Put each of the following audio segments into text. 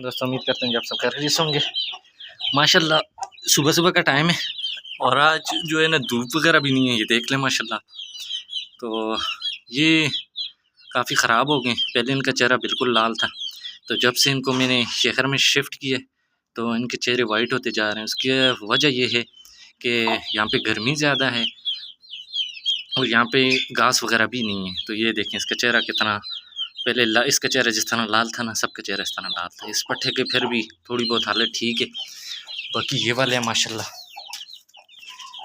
दोस्तों उम्मीद करते हैं कि आप सब खैरियत से होंगे। माशाल्लाह सुबह सुबह का टाइम है और आज जो है ना धूप वगैरह भी नहीं है, ये देख लें माशाल्लाह। तो ये काफ़ी ख़राब हो गए। पहले इनका चेहरा बिल्कुल लाल था, तो जब से इनको मैंने शहर में शिफ्ट किया तो इनके चेहरे वाइट होते जा रहे हैं। उसकी वजह ये है कि यहाँ पे गर्मी ज़्यादा है और यहाँ पे घास वगैरह भी नहीं है। तो ये देखें इसका चेहरा कितना, पहले इसका चेहरा जिस तरह लाल था ना, सबका चेहरा इस तरह लाल था। इस पट्ठे के फिर भी थोड़ी बहुत हालत ठीक है, बाकी ये वाले हैं माशाल्लाह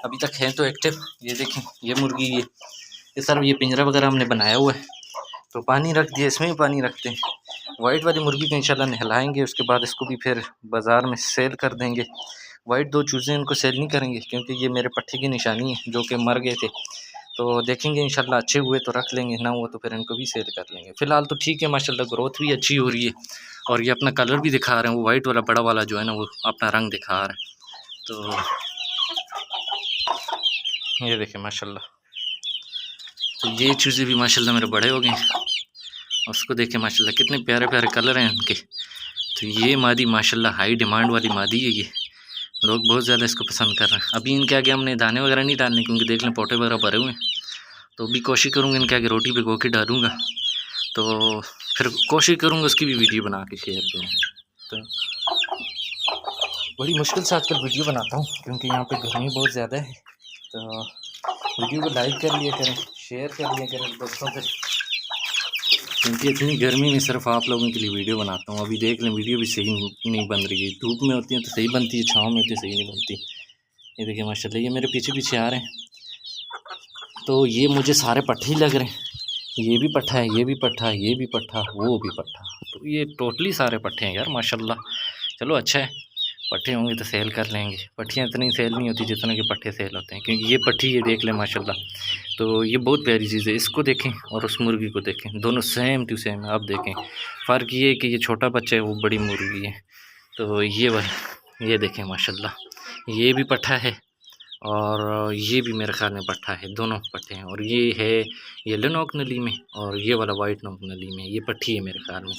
अभी तक हैं तो एक्टिव। ये देखें ये मुर्गी, ये सर ये पिंजरा वगैरह हमने बनाया हुआ है, तो पानी रख दिया, इसमें भी पानी रखते हैं। वाइट वाली मुर्गी को इंशाल्लाह नहलाएंगे, उसके बाद इसको भी फिर बाज़ार में सेल कर देंगे। वाइट दो चूज़ें इनको सेल नहीं करेंगे क्योंकि ये मेरे पट्ठे की निशानी है जो कि मर गए थे। तो देखेंगे इंशाल्लाह अच्छे हुए तो रख लेंगे, ना हुआ तो फिर इनको भी सेल कर लेंगे। फ़िलहाल तो ठीक है माशाल्लाह, ग्रोथ भी अच्छी हो रही है और ये अपना कलर भी दिखा रहे हैं। वो वाइट वाला बड़ा वाला जो है ना वो अपना रंग दिखा रहा है। तो ये देखें माशाल्लाह, तो ये चूज़े भी माशाल्लाह मेरे बड़े हो गए। उसको देखें माशाल्लाह कितने प्यारे प्यारे कलर हैं इनके। तो ये मादी माशाल्लाह हाई डिमांड वाली मादी है, ये लोग बहुत ज़्यादा इसको पसंद कर रहे हैं। अभी इनके आगे हमने दाने वगैरह नहीं डालने क्योंकि देख लें पोटे वगैरह भरे हुए हैं, तो अभी कोशिश करूँगा इनके आगे रोटी भिगो के डालूँगा, तो फिर कोशिश करूँगा उसकी भी वीडियो बना के शेयर करूँ। तो बड़ी मुश्किल से आजकल वीडियो बनाता हूँ क्योंकि यहाँ पे गर्मी बहुत ज़्यादा है। तो वीडियो को लाइक कर लिया करें, शेयर कर लिया करें दोस्तों से, क्योंकि इतनी गर्मी में सिर्फ आप लोगों के लिए वीडियो बनाता हूँ। अभी देख लें वीडियो भी सही नहीं बन रही है, धूप में होती है तो सही बनती है, छाँव में होती है सही नहीं बनती। ये देखिए माशाल्लाह ये मेरे पीछे पीछे आ रहे हैं, तो ये मुझे सारे पट्ठे ही लग रहे हैं। ये भी पट्ठा है, ये भी पट्ठा है, ये भी पट्ठा, वो भी पट्ठा, तो ये टोटली सारे पट्ठे हैं यार माशाल्लाह। चलो अच्छा है, पट्ठे होंगे तो सेल कर लेंगे। पट्ठियाँ इतनी सेल नहीं होती जितना कि पट्ठे सेल होते हैं, क्योंकि ये पट्ठी ये देख लें माशाल्लाह, तो ये बहुत प्यारी चीज़ है। इसको देखें और उस मुर्गी को देखें, दोनों सेम टू सेम है। अब देखें फ़र्क ये है कि ये छोटा बच्चा है, वो बड़ी मुर्गी है। तो ये वाली ये देखें माशाल्लाह, ये भी पट्ठा है और ये भी मेरे ख्याल में पट्ठा है, दोनों पट्ठे हैं। और ये है येलो नोक नली में और ये वाला वाइट नोक नली में, ये पट्ठी है मेरे ख्याल में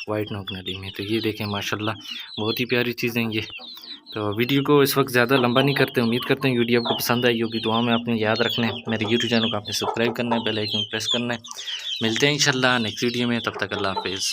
वाइट नोक नली में। तो ये देखें माशाल्लाह बहुत ही प्यारी चीज़ें ये। तो वीडियो को इस वक्त ज़्यादा लंबा नहीं करते, उम्मीद करते हैं वीडियो आपको पसंद आई होगी। दुआ में आपने याद रखना है, मेरे यूट्यूब चैनल को आपने सब्सक्राइब करना है, बेल आइकन प्रेस करना है। मिलते हैं इंशाल्लाह नेक्स्ट वीडियो में, तब तक अल्लाह हाफिज़।